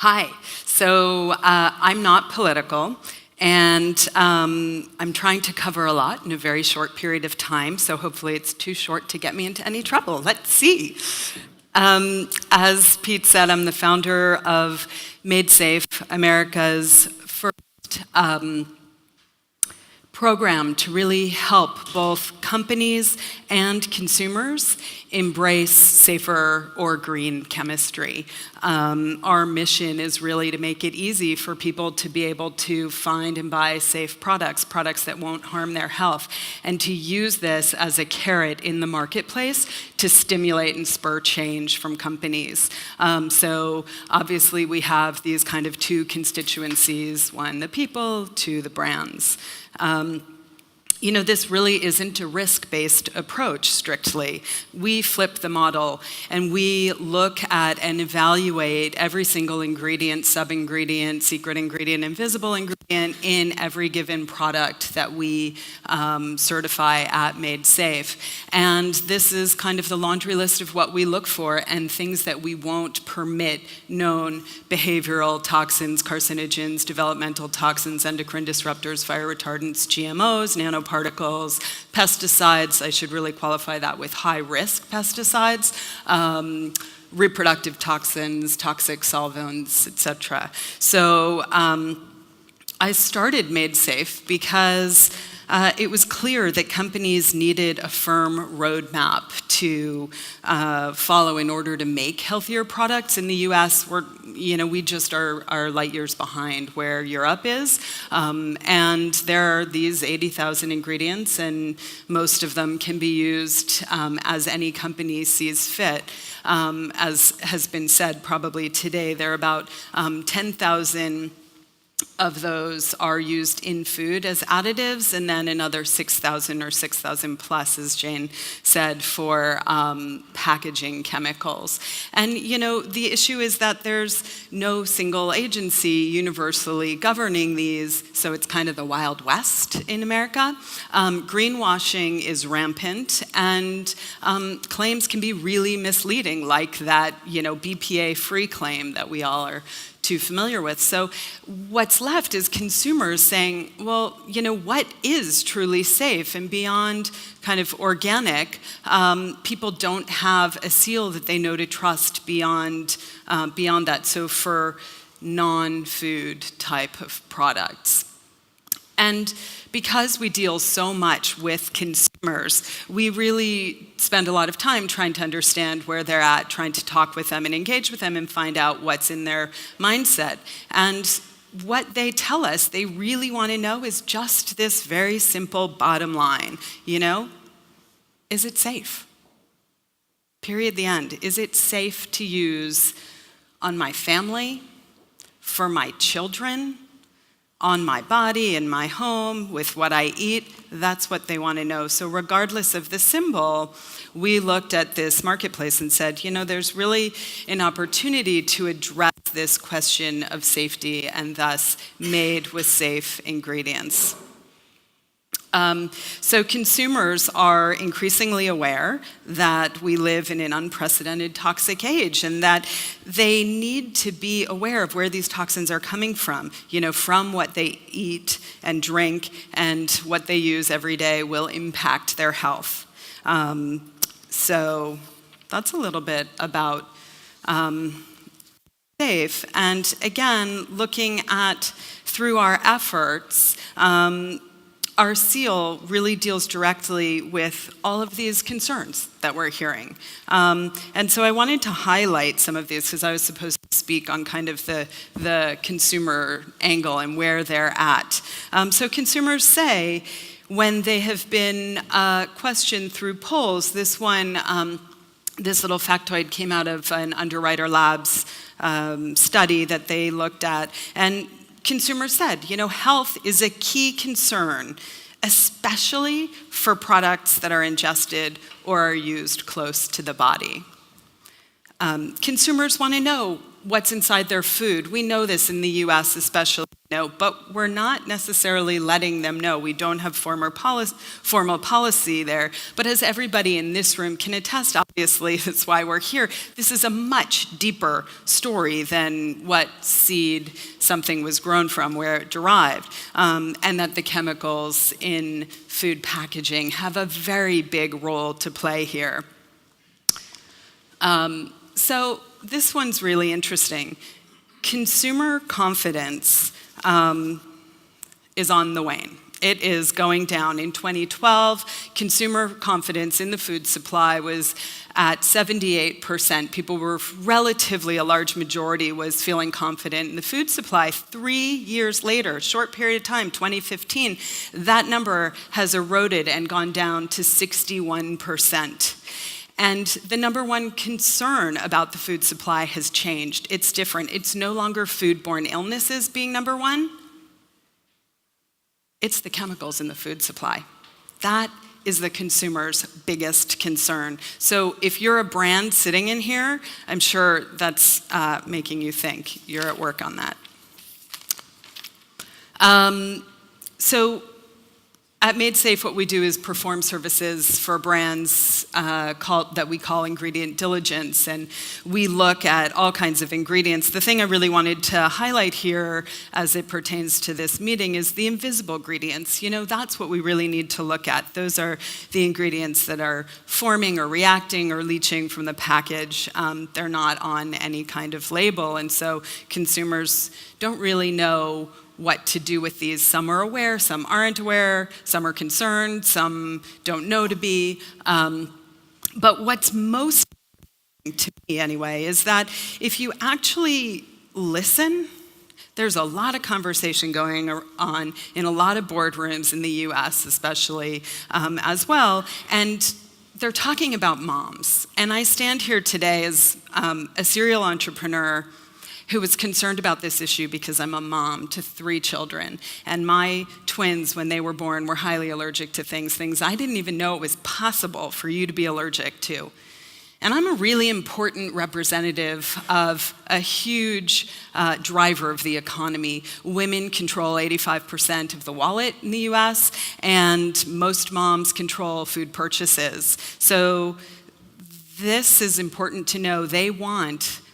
Hi. So I'm not political, and I'm trying to cover a lot in a very short period of time, so hopefully it's too short to get me into any trouble. Let's see. As Pete said, I'm the founder of Made Safe, America's first program to really help both companies and consumers embrace safer or green chemistry. Our mission is really to make it easy for people to be able to find and buy safe products that won't harm their health, and to use this as a carrot in the marketplace to stimulate and spur change from companies. So obviously we have these kind of two constituencies, one the people, two the brands. This really isn't a risk-based approach, strictly. We flip the model, and we look at and evaluate every single ingredient, sub-ingredient, secret ingredient, invisible ingredient in every given product that we certify at Made Safe. And this is kind of the laundry list of what we look for and things that we won't permit: known behavioral toxins, carcinogens, developmental toxins, endocrine disruptors, fire retardants, GMOs, nanoparticles, pesticides. I should really qualify that with high-risk pesticides, reproductive toxins, toxic solvents, etc. So I started Made Safe because it was clear that companies needed a firm roadmap to follow in order to make healthier products. In the US, we just are light years behind where Europe is. And there are these 80,000 ingredients, and most of them can be used as any company sees fit. As has been said probably today, there are about 10,000 of those are used in food as additives, and then another 6,000 or 6,000 plus, as Jane said, for packaging chemicals. And the issue is that there's no single agency universally governing these, so it's kind of the Wild West in America. Greenwashing is rampant, and claims can be really misleading, like that BPA-free claim that we all are too familiar with. So what's left is consumers saying, well, what is truly safe? And beyond kind of organic, people don't have a seal that they know to trust beyond that. So for non-food type of products. And because we deal so much with consumers, we really spend a lot of time trying to understand where they're at, trying to talk with them and engage with them and find out what's in their mindset. And what they tell us they really want to know is just this very simple bottom line. Is it safe? Period, the end. Is it safe to use on my family, for my children, on my body, in my home, with what I eat? That's what they want to know. So regardless of the symbol, we looked at this marketplace and said, there's really an opportunity to address this question of safety, and thus made with safe ingredients. So consumers are increasingly aware that we live in an unprecedented toxic age, and that they need to be aware of where these toxins are coming from. From what they eat and drink, and what they use every day will impact their health. So that's a little bit about Safe. And again, looking at through our efforts, our seal really deals directly with all of these concerns that we're hearing. And so I wanted to highlight some of these because I was supposed to speak on kind of the consumer angle and where they're at. So consumers say, when they have been questioned through polls, this little factoid came out of an Underwriter Labs study that they looked at, and consumers said, health is a key concern, especially for products that are ingested or are used close to the body. Consumers want to know what's inside their food. We know this in the US especially. know, but we're not necessarily letting them know. We don't have formal policy there. But as everybody in this room can attest, obviously, that's why we're here. This is a much deeper story than what seed something was grown from, where it derived, and that the chemicals in food packaging have a very big role to play here. So this one's really interesting. Consumer confidence is on the wane. It is going down. In 2012, consumer confidence in the food supply was at 78%. People were relatively, a large majority was feeling confident in the food supply. 3 years later, a short period of time, 2015, that number has eroded and gone down to 61%. And the number one concern about the food supply has changed. It's different. It's no longer foodborne illnesses being number one. It's the chemicals in the food supply. That is the consumer's biggest concern. So if you're a brand sitting in here, I'm sure that's making you think. You're at work on that. So at Made Safe, what we do is perform services for brands that we call ingredient diligence, and we look at all kinds of ingredients. The thing I really wanted to highlight here as it pertains to this meeting is the invisible ingredients. You know, that's what we really need to look at. Those are the ingredients that are forming or reacting or leaching from the package. They're not on any kind of label, and so consumers don't really know what to do with these. Some are aware, some aren't aware, some are concerned, some don't know to be. But what's most to me anyway is that if you actually listen, there's a lot of conversation going on in a lot of boardrooms in the US especially as well, and they're talking about moms. And I stand here today as a serial entrepreneur who was concerned about this issue because I'm a mom to 3 children. And my twins, when they were born, were highly allergic to things I didn't even know it was possible for you to be allergic to. And I'm a really important representative of a huge driver of the economy. Women control 85% of the wallet in the US, and most moms control food purchases. So this is important to know.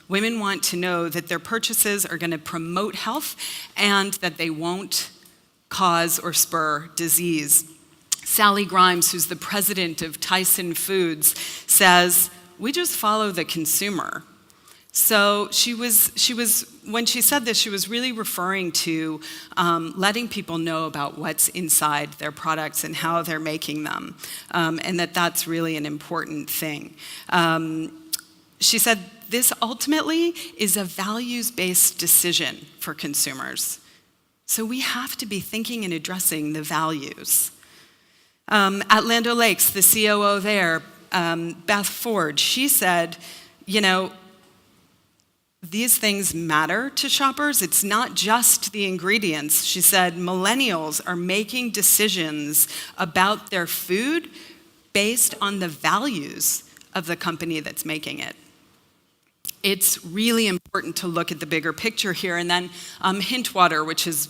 Women want to know that their purchases are going to promote health and that they won't cause or spur disease. Sally Grimes, who's the president of Tyson Foods, says, we just follow the consumer. So she was when she said this, she was really referring to letting people know about what's inside their products and how they're making them, and that's really an important thing. She said, this ultimately is a values-based decision for consumers. So we have to be thinking and addressing the values. At Land O'Lakes, the COO there, Beth Ford, she said, you know, these things matter to shoppers. It's not just the ingredients. She said, millennials are making decisions about their food based on the values of the company that's making it. It's really important to look at the bigger picture here. And then Hintwater, which has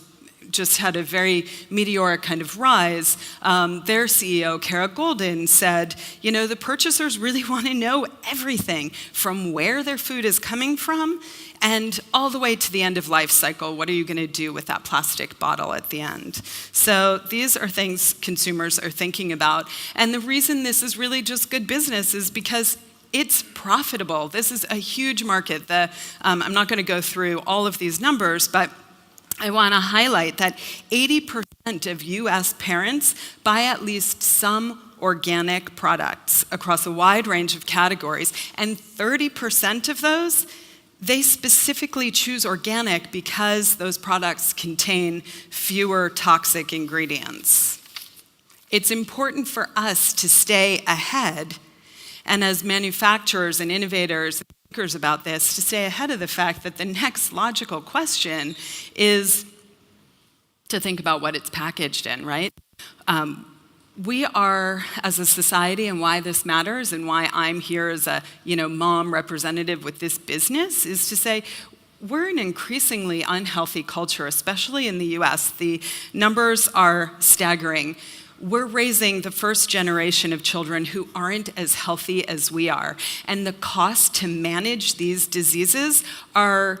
just had a very meteoric kind of rise, their CEO, Kara Golden, said, you know, the purchasers really want to know everything from where their food is coming from and all the way to the end of life cycle. What are you going to do with that plastic bottle at the end? So these are things consumers are thinking about. And the reason this is really just good business is because it's profitable. This is a huge market. I'm not going to go through all of these numbers, but I want to highlight that 80% of US parents buy at least some organic products across a wide range of categories, and 30% of those, they specifically choose organic because those products contain fewer toxic ingredients. It's important for us to stay ahead, and as manufacturers and innovators and thinkers about this, to stay ahead of the fact that the next logical question is to think about what it's packaged in, right? We are, as a society, and why this matters and why I'm here as a mom representative with this business, is to say we're an increasingly unhealthy culture, especially in the US. The numbers are staggering. We're raising the first generation of children who aren't as healthy as we are. And the cost to manage these diseases are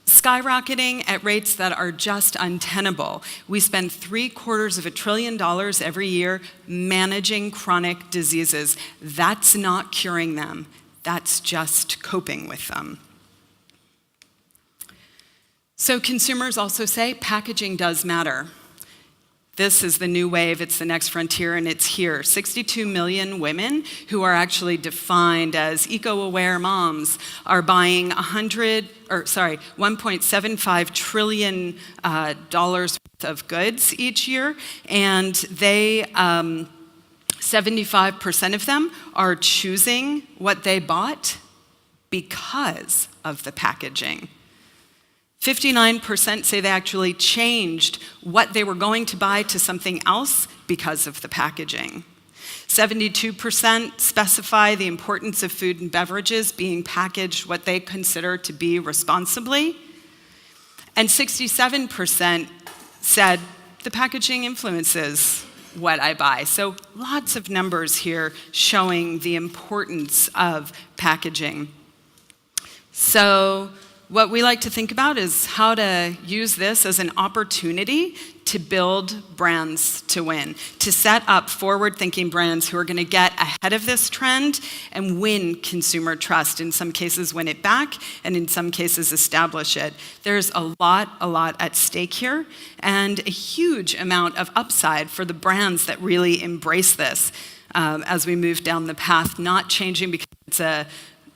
skyrocketing at rates that are just untenable. We spend $750 billion every year managing chronic diseases. That's not curing them. That's just coping with them. So consumers also say packaging does matter. This is the new wave, it's the next frontier, and it's here. 62 million women who are actually defined as eco-aware moms are buying $1.75 trillion worth of goods each year, and they 75% of them are choosing what they bought because of the packaging. 59% say they actually changed what they were going to buy to something else because of the packaging. 72% specify the importance of food and beverages being packaged what they consider to be responsibly. And 67% said the packaging influences what I buy. So lots of numbers here showing the importance of packaging. So what we like to think about is how to use this as an opportunity to build brands to win, to set up forward-thinking brands who are going to get ahead of this trend and win consumer trust, in some cases win it back, and in some cases establish it. There's a lot at stake here, and a huge amount of upside for the brands that really embrace this as we move down the path, not changing because it's a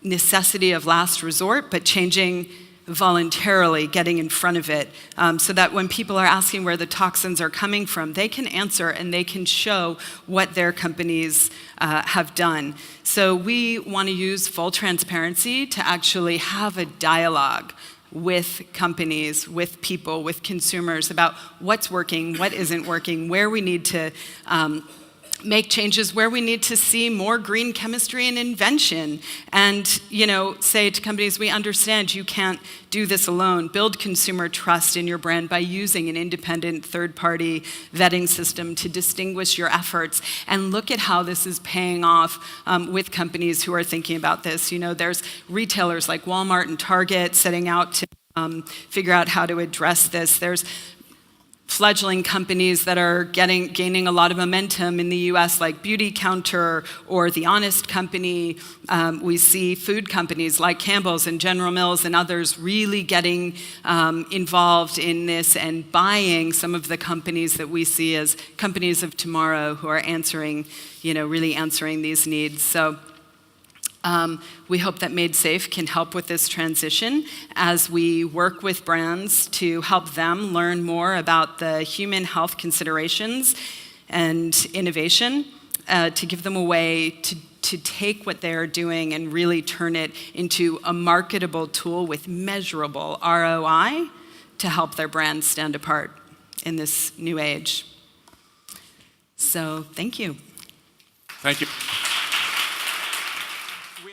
necessity of last resort, but changing voluntarily, getting in front of it, so that when people are asking where the toxins are coming from, they can answer and they can show what their companies have done. So we want to use full transparency to actually have a dialogue with companies, with people, with consumers about what's working, what isn't working, where we need to make changes, where we need to see more green chemistry and invention, and say to companies, we understand you can't do this alone. Build consumer trust in your brand by using an independent third-party vetting system to distinguish your efforts, and look at how this is paying off with companies who are thinking about this. There's retailers like Walmart and Target setting out to figure out how to address this. There's fledgling companies that are gaining a lot of momentum in the US, like Beauty Counter or The Honest Company. We see food companies like Campbell's and General Mills and others really getting involved in this and buying some of the companies that we see as companies of tomorrow who are really answering these needs. So we hope that Made Safe can help with this transition as we work with brands to help them learn more about the human health considerations and innovation, to give them a way to take what they're doing and really turn it into a marketable tool with measurable ROI to help their brands stand apart in this new age. So thank you. Thank you.